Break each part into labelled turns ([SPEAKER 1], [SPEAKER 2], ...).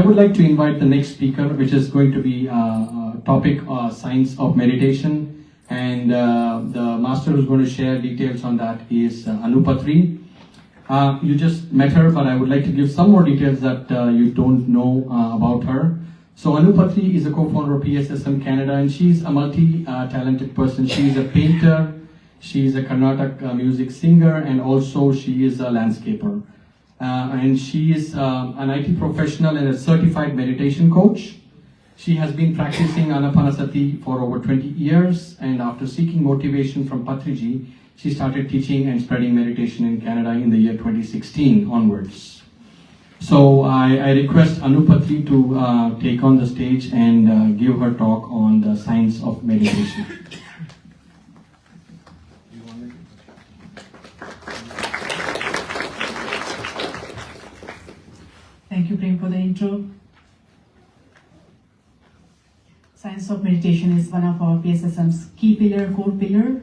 [SPEAKER 1] I would like to invite the next speaker, which is going to be topic science of meditation, and the master who's going to share details on that is Patri. You just met her, but I would like to give some more details that you don't know about her. So Patri is a co-founder of PSSM Canada, and she's a multi-talented person. She's a painter, she's a Carnatic music singer, and also she is a landscaper. And she is an IT professional and a certified meditation coach. She has been practicing Anapanasati for over 20 years, and after seeking motivation from Patriji, she started teaching and spreading meditation in Canada in the year 2016 onwards. So I request Patri to take on the stage and give her talk on the science of meditation.
[SPEAKER 2] Thank you, Prem, for the intro. Science of meditation is one of our PSSM's core pillar.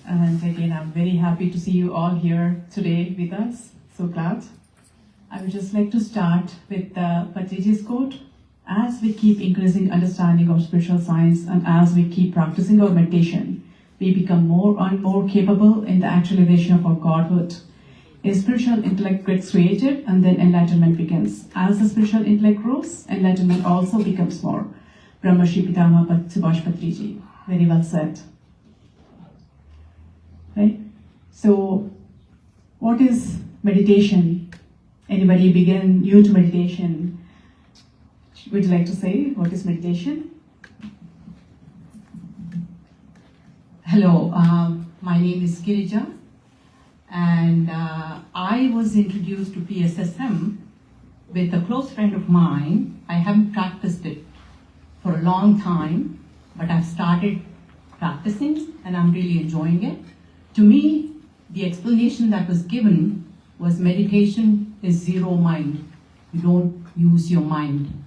[SPEAKER 2] And again, I'm very happy to see you all here today with us. So glad. I would just like to start with Patriji's quote. As we keep increasing understanding of spiritual science and as we keep practicing our meditation, we become more and more capable in the actualization of our Godhood. A spiritual intellect gets created and then enlightenment begins. As the spiritual intellect grows, enlightenment also becomes more. Brahmarshi Pitama Subhash Patriji. Very well said. Right? So, what is meditation? Anybody begin new to meditation? Would you like to say what is meditation?
[SPEAKER 3] Hello, my name is Girija, and I was introduced to PSSM with a close friend of mine. I haven't practiced it for a long time, but I've started practicing and I'm really enjoying it. To me, the explanation that was given was meditation is zero mind. You don't use your mind.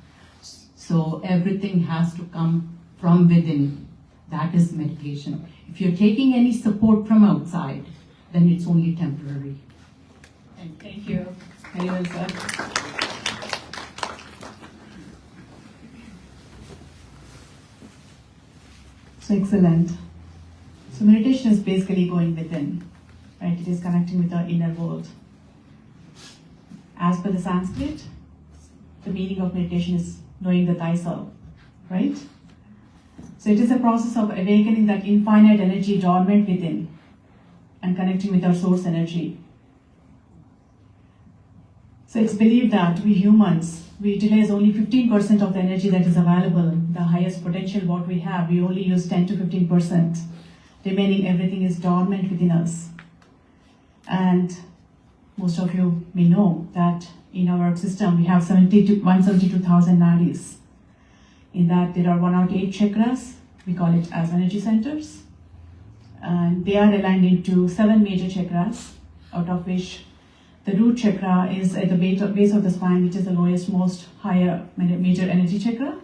[SPEAKER 3] So everything has to come from within. That is meditation. If you're taking any support from outside, then it's only temporary.
[SPEAKER 2] Thank you. Very well said. So excellent. So meditation is basically going within, right? It is connecting with our inner world. As per the Sanskrit, the meaning of meditation is knowing the thyself, right? So it is a process of awakening that infinite energy dormant within and connecting with our source energy. So it's believed that we humans, we utilize only 15% of the energy that is available, the highest potential what we have, we only use 10 to 15%. Remaining everything is dormant within us. And most of you may know that in our system we have 172,000 nadis. In that there are 108 chakras, we call it as energy centers. And they are aligned into 7 major chakras, out of which the root chakra is at the base of the spine, which is the lowest, most higher major energy chakra.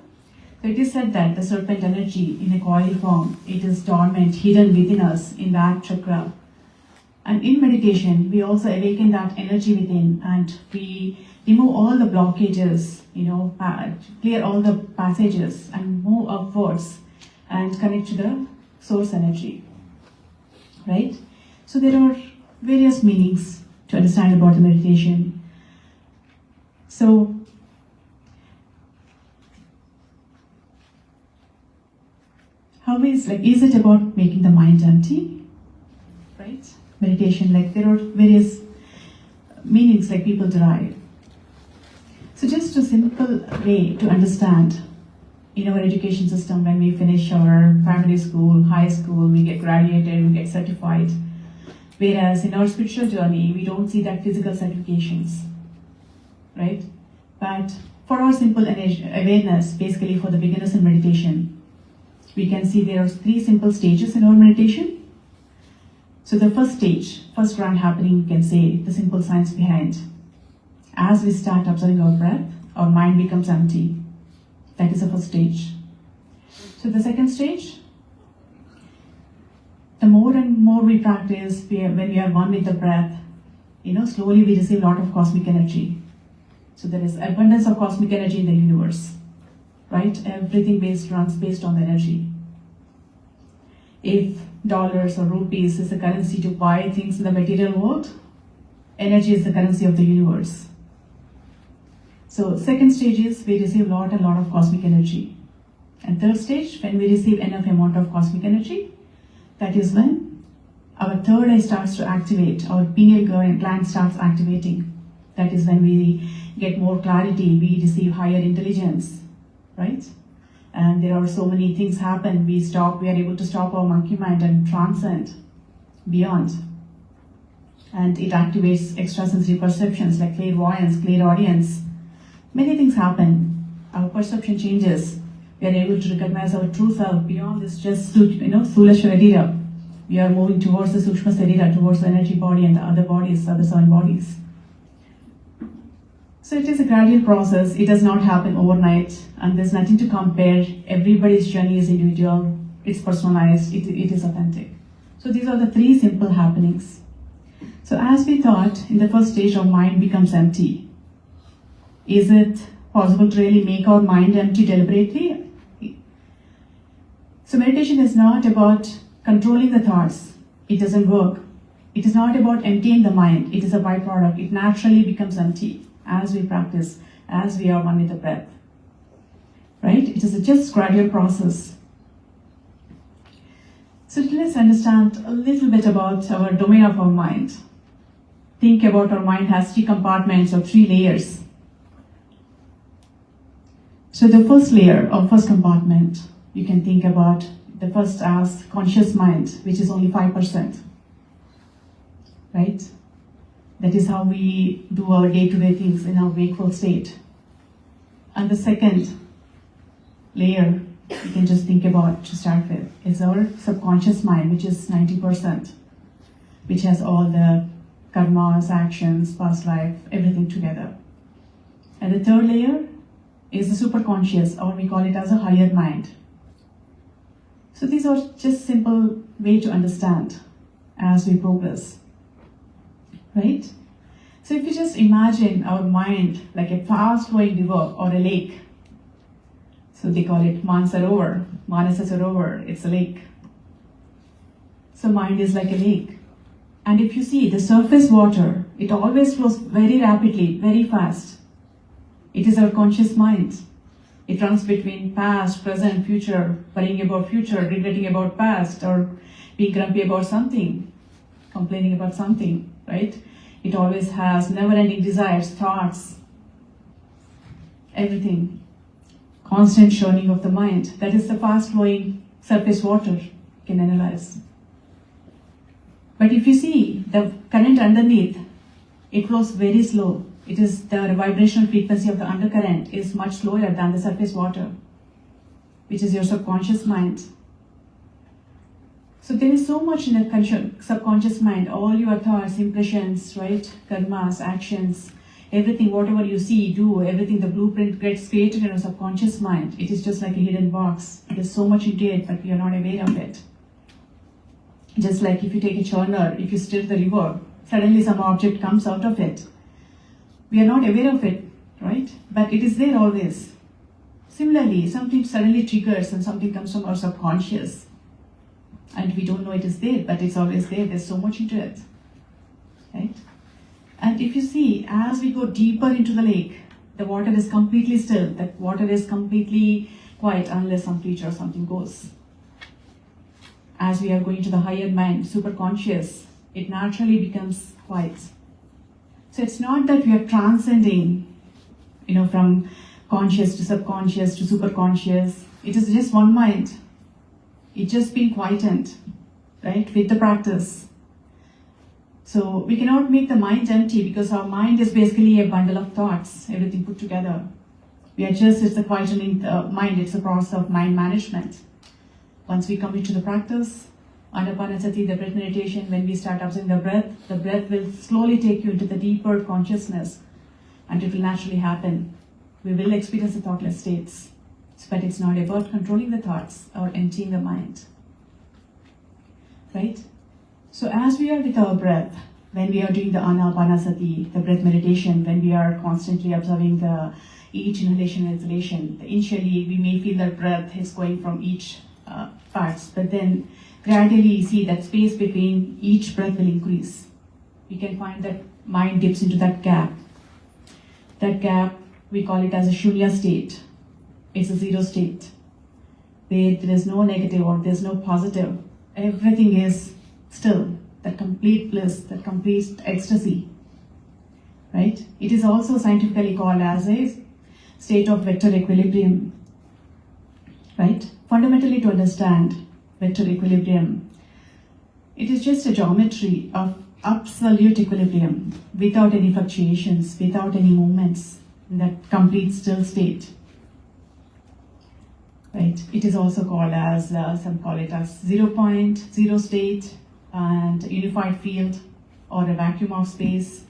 [SPEAKER 2] So it is said that the serpent energy in a coil form, it is dormant, hidden within us in that chakra. And in meditation, we also awaken that energy within and we remove all the blockages, clear all the passages and move upwards and connect to the source energy, right? So there are various meanings to understand about the meditation. So, is it about making the mind empty, right? Meditation, there are various meanings people derive. So just a simple way to understand, in our education system, when we finish our primary school, high school, we get graduated, we get certified. Whereas in our spiritual journey, we don't see that physical certifications, right? But for our simple awareness, basically for the beginners in meditation, we can see there are 3 simple stages in our meditation. So the first stage, first round happening, you can say the simple science behind. As we start observing our breath, our mind becomes empty. That is the first stage. So the second stage, the more and more we practice, when we are one with the breath, slowly we receive a lot of cosmic energy. So there is abundance of cosmic energy in the universe, right? Everything runs based on the energy. If dollars or rupees is the currency to buy things in the material world, energy is the currency of the universe. So second stage is we receive a lot of cosmic energy. And third stage, when we receive enough amount of cosmic energy, that is when our third eye starts to activate, our pineal gland starts activating. That is when we get more clarity, we receive higher intelligence, right? And there are so many things happen. We are able to stop our monkey mind and transcend beyond. And it activates extrasensory perceptions like clairvoyance, clairaudience. Many things happen. Our perception changes. We are able to recognize our true self beyond this just, Sthula Sharira. We are moving towards the Sukshma Sharira, towards the energy body and the other bodies, other seven bodies. So it is a gradual process. It does not happen overnight, and there's nothing to compare. Everybody's journey is individual, it's personalized, it is authentic. So these are the three simple happenings. So as we thought, in the first stage, our mind becomes empty. Is it possible to really make our mind empty deliberately? So meditation is not about controlling the thoughts. It doesn't work. It is not about emptying the mind. It is a byproduct. It naturally becomes empty as we practice, as we are one with the breath. Right? It is a just gradual process. So let's understand a little bit about our domain of our mind. Think about our mind has three compartments or three layers. So the first layer or first compartment, you can think about the first as conscious mind, which is only 5%. Right? That is how we do our day-to-day things in our wakeful state. And the second layer, you can just think about to start with, is our subconscious mind, which is 90%, which has all the karmas, actions, past life, everything together. And the third layer is the superconscious, or we call it as a higher mind. So these are just simple way to understand as we progress. Right? So if you just imagine our mind like a fast-flowing river or a lake, so they call it Mansarovar, Manasa Sarovar, it's a lake. So mind is like a lake. And if you see the surface water, it always flows very rapidly, very fast. It is our conscious mind. It runs between past, present, future, worrying about future, regretting about past, or being grumpy about something, complaining about something, right? It always has never-ending desires, thoughts, everything. Constant churning of the mind. That is the fast-flowing surface water you can analyze. But if you see the current underneath, it flows very slow. It is the vibrational frequency of the undercurrent is much slower than the surface water, which is your subconscious mind. So there is so much in the subconscious mind, all your thoughts, impressions, right, karmas, actions, everything, whatever you see, do, everything, the blueprint gets created in your subconscious mind. It is just like a hidden box. There's so much into it, but we are not aware of it. Just like if you take a churner, if you stir the river, suddenly some object comes out of it. We are not aware of it, right? But it is there always. Similarly, something suddenly triggers and something comes from our subconscious. And we don't know it is there, but it's always there. There's so much into it, right? And if you see, as we go deeper into the lake, the water is completely still. That water is completely quiet unless some creature or something goes. As we are going to the higher mind, superconscious, it naturally becomes quiet. So it's not that we are transcending, from conscious to subconscious to superconscious. It is just one mind. It's just being quietened, right, with the practice. So we cannot make the mind empty because our mind is basically a bundle of thoughts, everything put together. It's a quietening mind, it's a process of mind management. Once we commit to the practice, Anapanasati, the breath meditation, when we start observing the breath will slowly take you into the deeper consciousness and it will naturally happen. We will experience the thoughtless states, but it's not about controlling the thoughts or emptying the mind. Right? So as we are with our breath, when we are doing the anapanasati, the breath meditation, when we are constantly observing each inhalation and exhalation, initially we may feel that breath is going from each parts, but then gradually you see that space between each breath will increase. You can find that mind dips into that gap. That gap, we call it as a shunya state. It's a zero state, where there is no negative or there's no positive. Everything is still, that complete bliss, that complete ecstasy, right? It is also scientifically called as a state of vector equilibrium, right? Fundamentally, to understand vector equilibrium, it is just a geometry of absolute equilibrium without any fluctuations, without any movements, in that complete still state. Right. It is also called as, some call it as 0 point, zero state, and unified field, or a vacuum of space.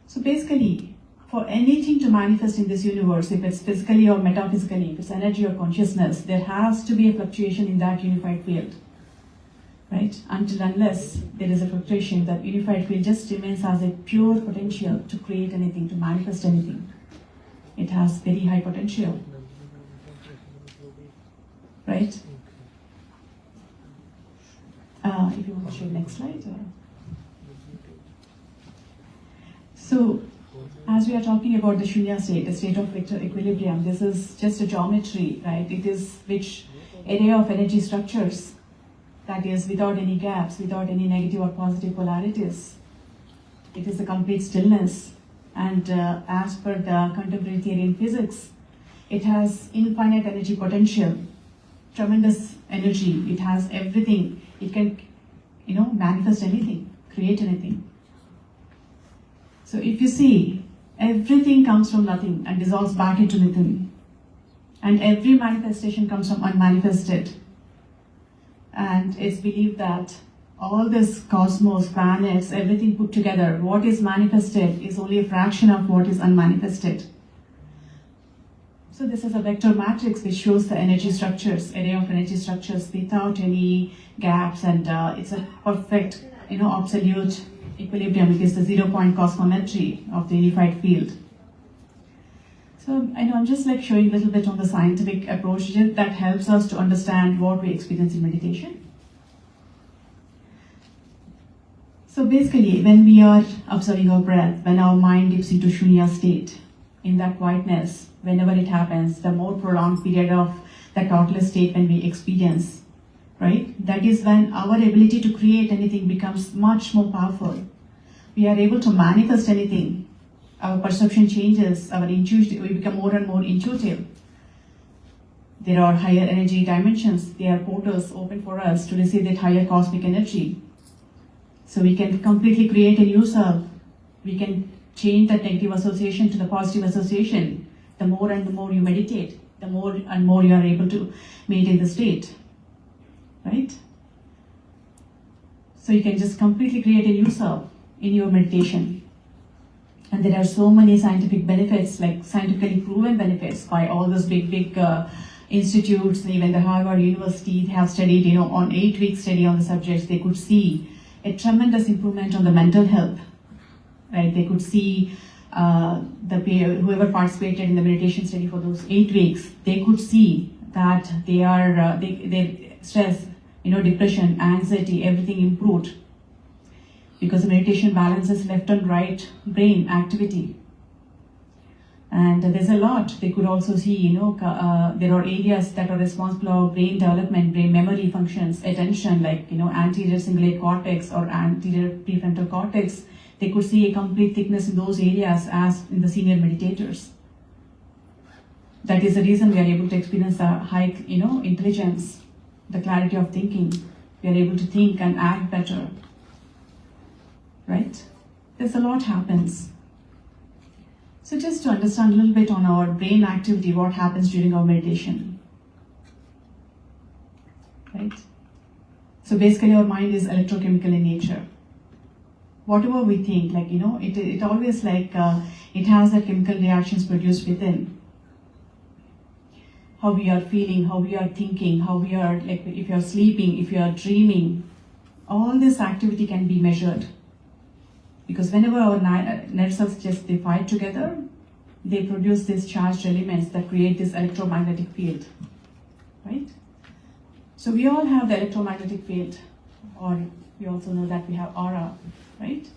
[SPEAKER 2] So basically, for anything to manifest in this universe, if it's physically or metaphysically, if it's energy or consciousness, there has to be a fluctuation in that unified field. Right? Until unless there is a fluctuation, that unified field just remains as a pure potential to create anything, to manifest anything. It has very high potential. Right? If you want to show next slide. So, as we are talking about the shunya state, the state of vector equilibrium, this is just a geometry, right? It is which area of energy structures, that is without any gaps, without any negative or positive polarities. It is a complete stillness. And as per the contemporary theory in physics, it has infinite energy potential, tremendous energy. It has everything. It can, manifest anything, create anything. So if you see, everything comes from nothing and dissolves back into nothing. And every manifestation comes from unmanifested. And it's believed that all this cosmos, planets, everything put together, what is manifested is only a fraction of what is unmanifested. So this is a vector matrix which shows the energy structures, array of energy structures without any gaps, and it's a perfect, absolute equilibrium. It is the 0 point cosmometry of the unified field. So I know I'm just like showing a little bit on the scientific approach that helps us to understand what we experience in meditation. So basically, when we are observing our breath, when our mind dips into shunya state, in that quietness, whenever it happens, the more prolonged period of that thoughtless state when we experience, right? That is when our ability to create anything becomes much more powerful. We are able to manifest anything. Our perception changes, our intuition, we become more and more intuitive. There are higher energy dimensions. They are portals open for us to receive that higher cosmic energy. So we can completely create a new self. We can change that negative association to the positive association. The more and the more you meditate, the more and more you are able to maintain the state, right? So you can just completely create a new self in your meditation. And there are so many scientific benefits, like scientifically proven benefits by all those big institutes. Even the Harvard University have studied, on 8-week study on the subjects, they could see a tremendous improvement on the mental health, right? They could see whoever participated in the meditation study for those 8 weeks, they could see that their stress, depression, anxiety, everything improved, because the meditation balances left and right brain activity. And there's a lot. They could also see, there are areas that are responsible for brain development, brain memory functions, attention, like, anterior cingulate cortex or anterior prefrontal cortex. They could see a complete thickness in those areas as in the senior meditators. That is the reason we are able to experience the high, intelligence, the clarity of thinking. We are able to think and act better, right? There's a lot happens. So just to understand a little bit on our brain activity, what happens during our meditation, right? So basically our mind is electrochemical in nature. Whatever we think, like, it always like, it has that chemical reactions produced within. How we are feeling, how we are thinking, how we are, like, if you are sleeping, if you are dreaming, all this activity can be measured. Because whenever our nerve cells they fight together, they produce these charged elements that create this electromagnetic field, right? So we all have the electromagnetic field, or we also know that we have aura, right?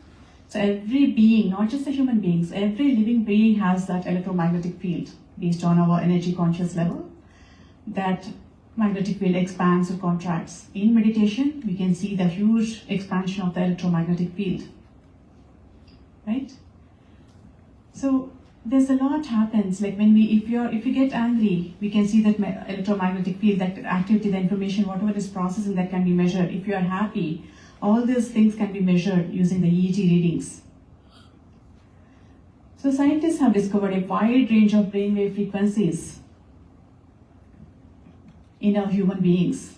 [SPEAKER 2] So every being, not just the human beings, every living being has that electromagnetic field based on our energy conscious level. That magnetic field expands or contracts. In meditation, we can see the huge expansion of the electromagnetic field, right? So there's a lot happens, like when if you get angry, we can see that electromagnetic field, that activity, the information, whatever is processing, that can be measured. If you are happy, all these things can be measured using the EEG readings. So scientists have discovered a wide range of brainwave frequencies in our human beings.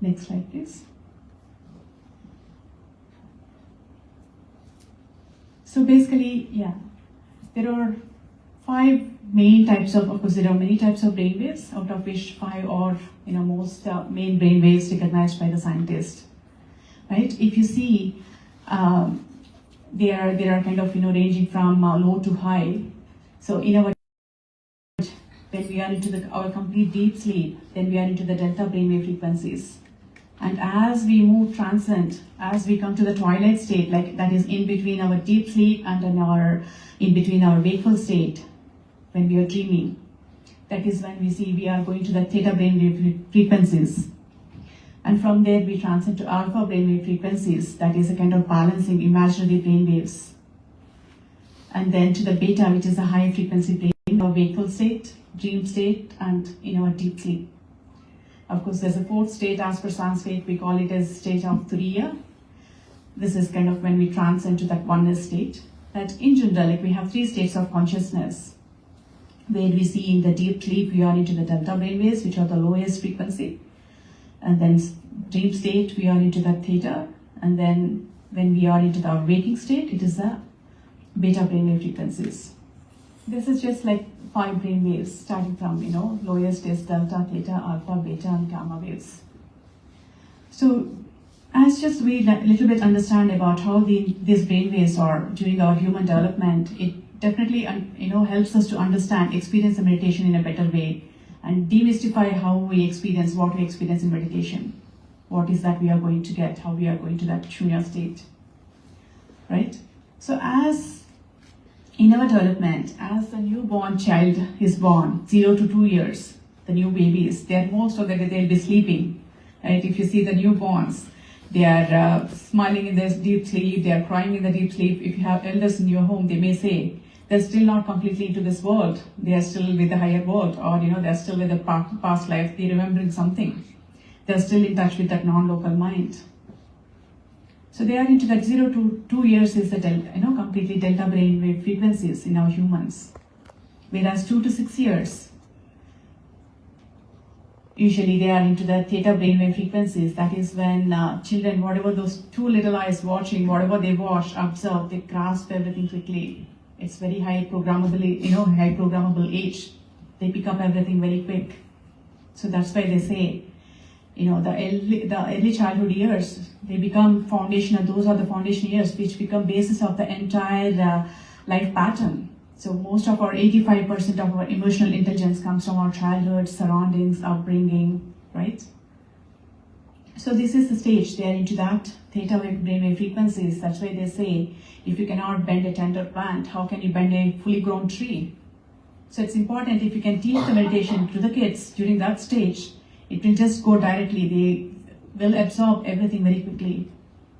[SPEAKER 2] Next slide, please. So basically, there are 5 main types of course, there are many types of brainwaves, out of which 5 are, most main brainwaves recognized by the scientists, right? If you see, they are kind of, ranging from low to high. So in our, when we are into our complete deep sleep, then we are into the delta brainwave frequencies. And as we move transcend, as we come to the twilight state, like that is in between our deep sleep and in between our wakeful state, when we are dreaming, that is when we see we are going to the theta brainwave frequencies. And from there we transcend to alpha brainwave frequencies, that is a kind of balancing imaginary brainwaves. And then to the beta, which is a high frequency brain, our wakeful state, dream state, and in our deep sleep. Of course, there's a 4th state, as per Sanskrit, we call it as state of Turiya. This is kind of when we transcend to that oneness state. That in general, like we have 3 states of consciousness, where we see in the deep sleep, we are into the delta brainwaves, which are the lowest frequency. And then dream state, we are into the theta. And then when we are into our waking state, it is the beta brainwave frequencies. This is just like 5 brain waves, starting from, lowest is delta, theta, alpha, beta, and gamma waves. So as just we a little bit understand about how these brain waves are during our human development, it definitely, helps us to understand, experience the meditation in a better way, and demystify how we experience what we experience in meditation. What is that we are going to get, how we are going to that shunya state, right? So as in our development, as the newborn child is born, 0 to 2 years, the new babies, most of the day they'll be sleeping, right? If you see the newborns, they are smiling in their deep sleep, they are crying in the deep sleep. If you have elders in your home, they may say, they're still not completely into this world, they are still with the higher world, or they're still with the past life, they're remembering something. They're still in touch with that non-local mind. So they are into that 0 to 2 years is the completely delta brainwave frequencies in our humans. Whereas 2 to 6 years, usually they are into the theta brainwave frequencies. That is when children, whatever those 2 little eyes watching, whatever they watch, observe, they grasp everything quickly. It's very high programmable age. They pick up everything very quick. So that's why they say, the early childhood years, they become foundational. Those are the foundation years which become basis of the entire life pattern. So most of our 85% of our emotional intelligence comes from our childhood, surroundings, upbringing, right? So this is the stage. They are into that theta brainwave frequencies. That's why they say, if you cannot bend a tender plant, how can you bend a fully grown tree? So it's important if you can teach the meditation to the kids during that stage, it will just go directly. They will absorb everything very quickly.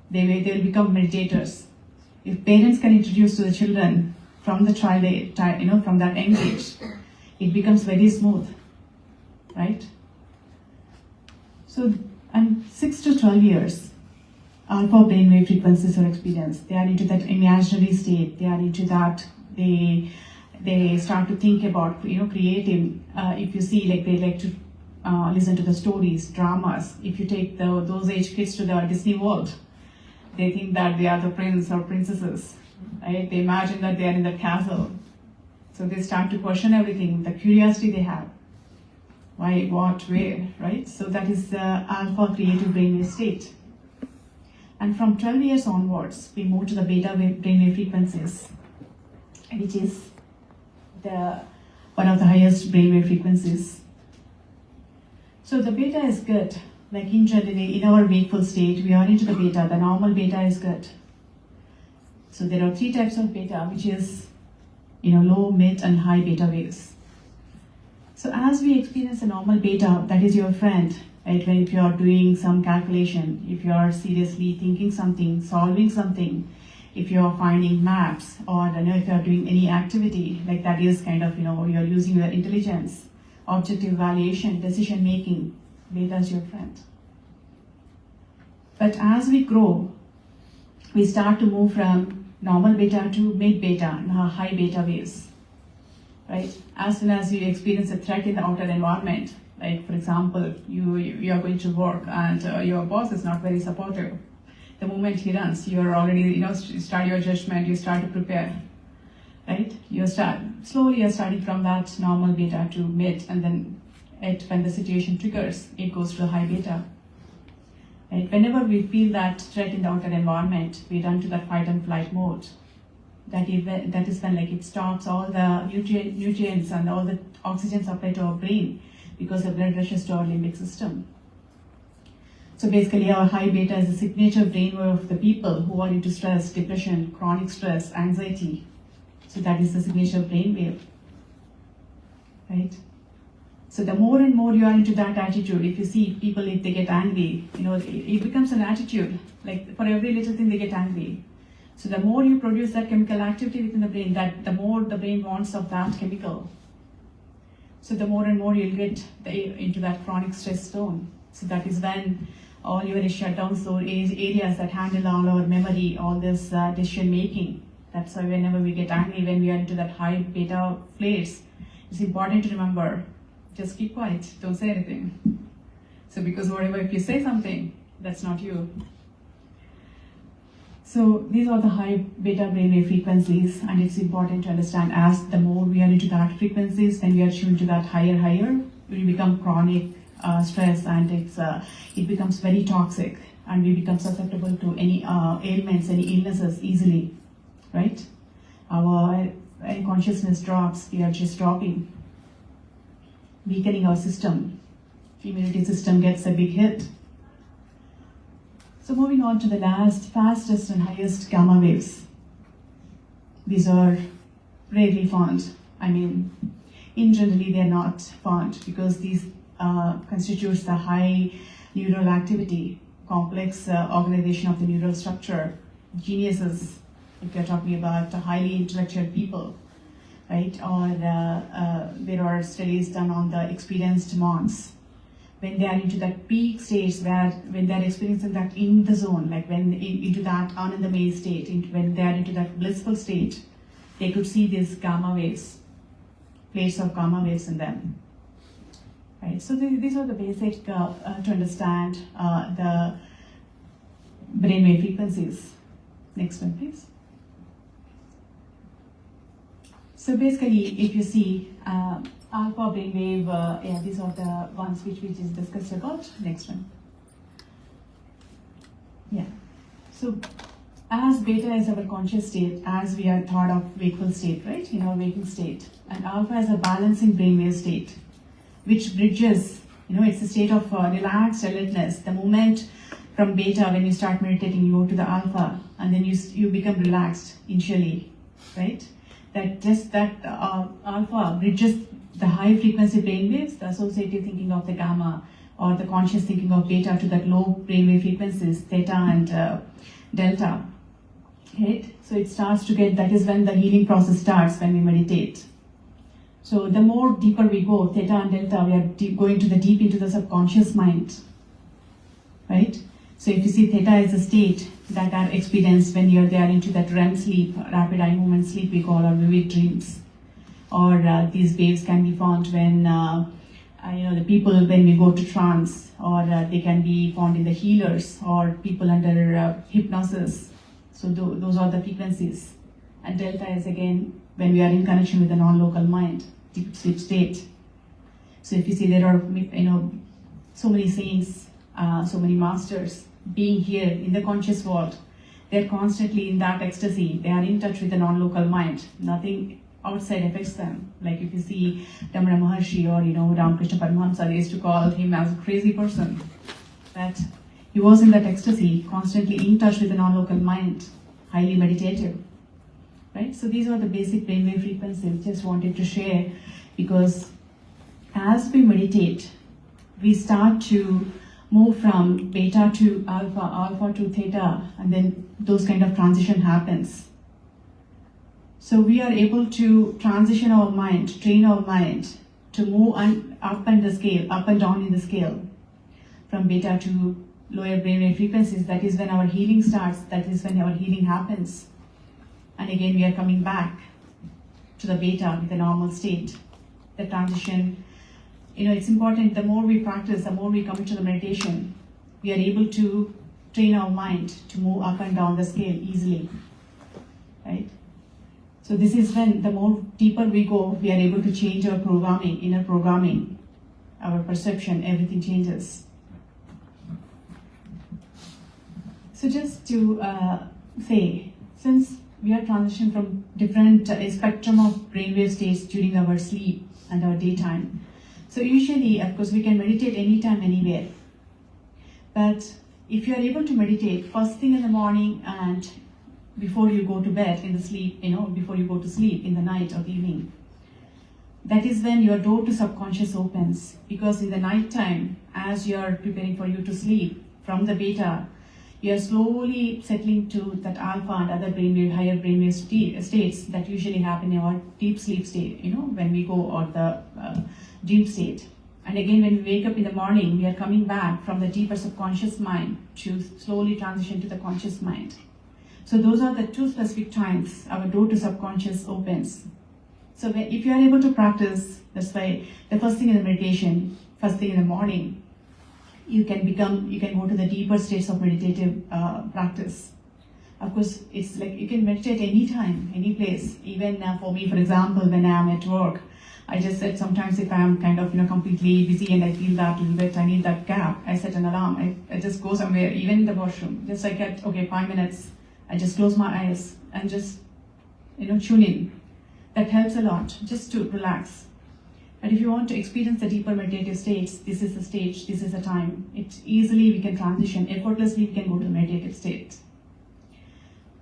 [SPEAKER 2] They will become meditators. If parents can introduce to the children from the child, from that young age, it becomes very smooth, right? So, and 6 to 12 years, alpha brainwave frequencies are experienced. They are into that imaginary state. They are into that. They start to think about creative. If you see, like they like to listen to the stories, dramas. If you take those age kids to the Disney World, they think that they are the prince or princesses, right? They imagine that they are in the castle. So they start to question everything, the curiosity they have. Why, what, where, right? So that is the alpha creative brainwave state. And from 12 years onwards, we move to the beta brainwave frequencies, which is one of the highest brainwave frequencies. So the beta is good. Like in our wakeful state, we are into the beta. The normal beta is good. So there are 3 types of beta, which is low, mid, and high beta waves. So as we experience a normal beta, that is your friend, right? When if you are doing some calculation, if you are seriously thinking something, solving something, if you are finding maps, or if you are doing any activity, like that is kind of, you are using your intelligence, objective evaluation, decision making, beta is your friend. But as we grow, we start to move from normal beta to mid beta, high beta waves, right? As soon as you experience a threat in the outer environment, like for example, you are going to work and your boss is not very supportive. The moment he runs, you are already, you start your judgment, you start to prepare, right? You're starting from that normal beta to mid, and then when the situation triggers, it goes to the high beta. Right? Whenever we feel that threat in the outer environment, we run to that fight and flight mode. That is when like it stops all the nutrients and all the oxygen supply to our brain, because the blood rushes to our limbic system. So basically our high beta is the signature brainwave of the people who are into stress, depression, chronic stress, anxiety. So that is the signature brainwave, right? So the more and more you are into that attitude, if you see people, if they get angry, it becomes an attitude. Like for every little thing they get angry. So the more you produce that chemical activity within the brain, the more the brain wants of that chemical. So the more and more you'll get into that chronic stress zone. So that is when all your shutdowns, those areas that handle all our memory, all this decision making. That's why whenever we get angry, when we are into that high beta flares, it's important to remember, just keep quiet, don't say anything. So because whatever, if you say something, that's not you. So these are the high beta brainwave frequencies, and it's important to understand as the more we are into that frequencies, then we are tuned to that higher, we become chronic stress, and it becomes very toxic, and we become susceptible to any ailments, any illnesses easily, right? Our consciousness drops, we are just dropping, weakening our system. Immunity system gets a big hit. So moving on to the last, fastest and highest gamma waves. These are rarely found. In generally they are not found, because these constitutes the high neural activity, complex organization of the neural structure, geniuses, if you're talking about highly intellectual people, right? Or there are studies done on the experienced monks. When they are into that peak states, when they are experiencing that in the zone, like when into that anandamaya state, when they are into that blissful state, they could see these gamma waves, plates of gamma waves in them. Right. So these are the basic to understand the brainwave frequencies. Next one, please. So basically, if you see alpha brainwave, these are the ones which we just discussed about. Next one. Yeah. So as beta is our conscious state, as we are thought of wakeful state, right? In our waking state, and alpha is a balancing brainwave state, which bridges. It's a state of relaxed alertness. The moment from beta, when you start meditating, you go to the alpha, and then you become relaxed initially, right? That alpha bridges the high frequency brainwaves, the associative thinking of the gamma, or the conscious thinking of beta, to that low brainwave frequencies, theta and delta. Right? So it starts to get, that is when the healing process starts, when we meditate. So the more deeper we go, theta and delta, we are going to the deep into the subconscious mind. Right? So if you see, theta is a state that are experienced when they are into that REM sleep, rapid eye movement sleep we call, or vivid dreams. Or these waves can be found when the people, when we go to trance, or they can be found in the healers, or people under hypnosis. So those are the frequencies. And delta is again when we are in connection with the non-local mind, deep sleep state. So if you see, there are so many saints, so many masters, being here in the conscious world. They're constantly in that ecstasy. They are in touch with the non-local mind. Nothing outside affects them. Like if you see Ramana Maharshi or Ramakrishna Paramahamsa, they used to call him as a crazy person. That he was in that ecstasy, constantly in touch with the non-local mind, highly meditative. Right? So these are the basic brainwave frequencies. Just wanted to share, because as we meditate, we start to move from beta to alpha, alpha to theta, and then those kind of transition happens. So we are able to transition our mind, train our mind to move up and down in the scale, from beta to lower brainwave frequencies. That is when our healing starts. That is when our healing happens. And again, we are coming back to the beta with the normal state. The transition, it's important. The more we practice, the more we come to the meditation, we are able to train our mind to move up and down the scale easily, right? So this is when the more deeper we go, we are able to change our programming, inner programming, our perception, everything changes. So just to say, since we are transitioning from different spectrum of brainwave states during our sleep and our daytime. So usually, of course, we can meditate anytime, anywhere. But if you are able to meditate first thing in the morning and before you go to bed in the sleep, before you go to sleep in the night or the evening, that is when your door to subconscious opens. Because in the night time, as you are preparing for you to sleep from the beta, you are slowly settling to that alpha and other brainwave, higher brainwave states that usually happen in our deep sleep state, when we go, or the dream state. And again, when we wake up in the morning, we are coming back from the deeper subconscious mind to slowly transition to the conscious mind. So those are the two specific times our door to subconscious opens. So if you are able to practice, that's why the first thing in the meditation, first thing in the morning, you can go to the deeper states of meditative practice. Of course, it's like you can meditate anytime, any place. Even for me, for example, when I am at work, I just said sometimes if I am kind of completely busy and I feel that little bit, I need that gap, I set an alarm. I just go somewhere, even in the washroom. Just like at 5 minutes, I just close my eyes and just tune in. That helps a lot, just to relax. And if you want to experience the deeper meditative states, this is the stage, this is the time. Easily we can transition, effortlessly we can go to meditative state.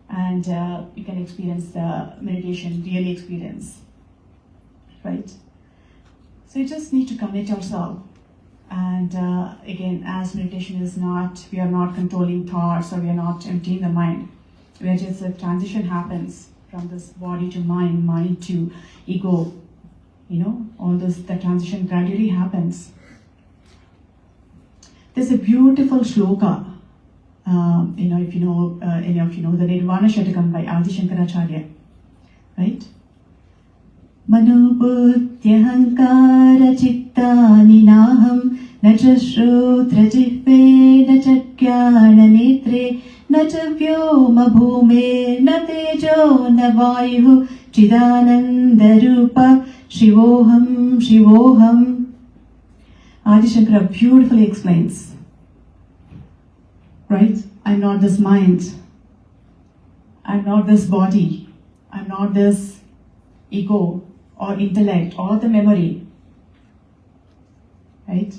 [SPEAKER 2] And you can experience the meditation, really experience, right? So you just need to commit yourself. And again, as meditation is not, we are not controlling thoughts or we are not emptying the mind. We are just, the transition happens from this body to mind, mind to ego. All this, the transition gradually happens. There's a beautiful shloka, if you know, any of you know, the Nirvana Shatakam by Adi Shankaracharya, right? Manubuddhyahankara chittani naham nacha shrotra jihve nacha jnana netre nacha vyoma bhume na tejo na vayuh chidananda rupa Shivoham, Shivoham. Adi Shankara beautifully explains, right? I'm not this mind. I'm not this body. I'm not this ego or intellect or the memory, right?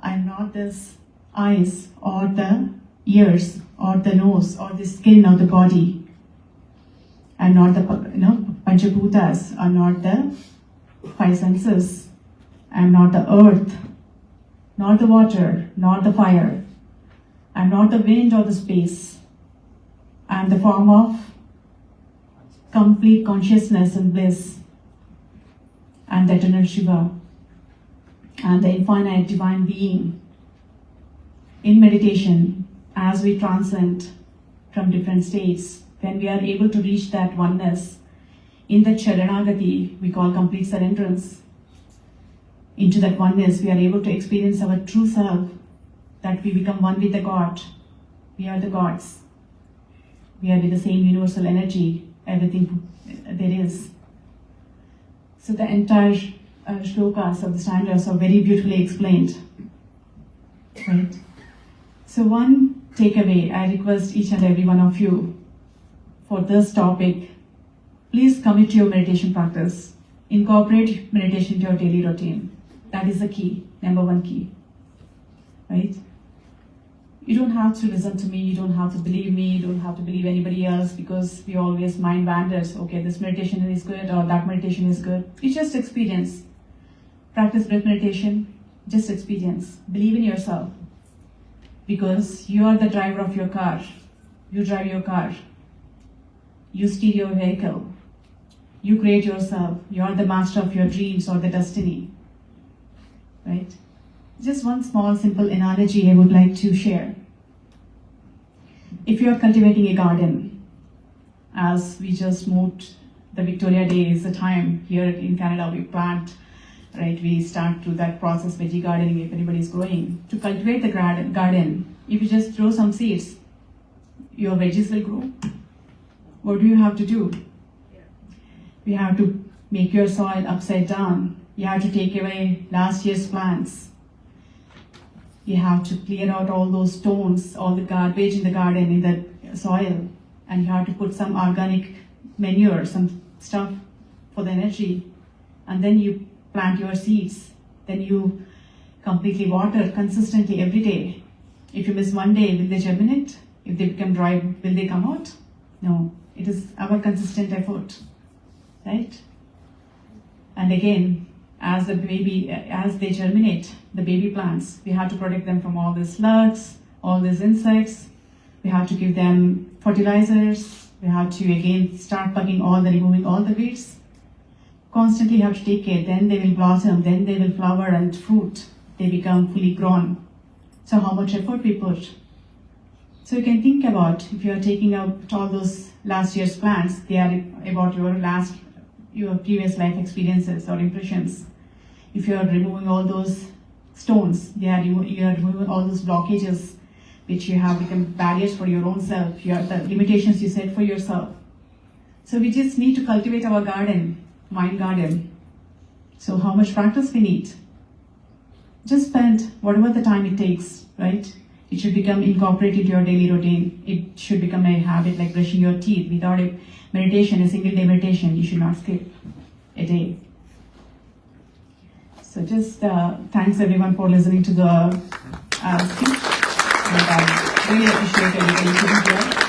[SPEAKER 2] I'm not this eyes or the ears or the nose or the skin or the body. I'm not the Panchabhutas, I'm not the five senses. I'm not the earth, not the water, not the fire. I'm not the wind or the space. I'm the form of complete consciousness and bliss. I'm the eternal Shiva. I'm the infinite divine being. In meditation, as we transcend from different states, when we are able to reach that oneness, in that Sharanagati, we call complete surrenderance, into that oneness, we are able to experience our true self, that we become one with the God. We are the gods. We are with the same universal energy, everything there is. So the entire shlokas of the stanzas are very beautifully explained. Right? So one takeaway, I request each and every one of you for this topic, please commit to your meditation practice. Incorporate meditation into your daily routine. That is the key, number one key, right? You don't have to listen to me, you don't have to believe me, you don't have to believe anybody else, because we always mind wanders. Okay, this meditation is good or that meditation is good. You just experience. Practice breath meditation, just experience. Believe in yourself, because you are the driver of your car. You drive your car. You steer your vehicle. You create yourself. You are the master of your dreams or the destiny, right? Just one small simple analogy I would like to share. If you are cultivating a garden, as we just moved, the Victoria Day is the time here in Canada we plant, right? We start to that process, veggie gardening, if anybody is growing. To cultivate the garden, if you just throw some seeds, your veggies will grow. What do you have to do? You have to make your soil upside down. You have to take away last year's plants. You have to clear out all those stones, all the garbage in the garden, in the soil, and you have to put some organic manure, some stuff for the energy, and then you plant your seeds. Then you completely water consistently every day. If you miss one day, will they germinate? If they become dry, will they come out? No, it is our consistent effort, right? And again, as they germinate, the baby plants, we have to protect them from all these slugs, all these insects. We have to give them fertilizers. We have to again start removing all the weeds. Constantly have to take care. Then they will blossom. Then they will flower and fruit. They become fully grown. So how much effort we put? So you can think about, if you are taking out all those last year's plants, they are about your previous life experiences or impressions. If you are removing all those stones, you are removing all those blockages which you have become barriers for your own self, the limitations you set for yourself. So we just need to cultivate our garden, mind garden. So how much practice we need? Just spend whatever the time it takes, right? It should become incorporated into your daily routine. It should become a habit like brushing your teeth. Without a single day meditation, you should not skip a day. So just thanks everyone for listening to the speech. And I really appreciate everybody being here.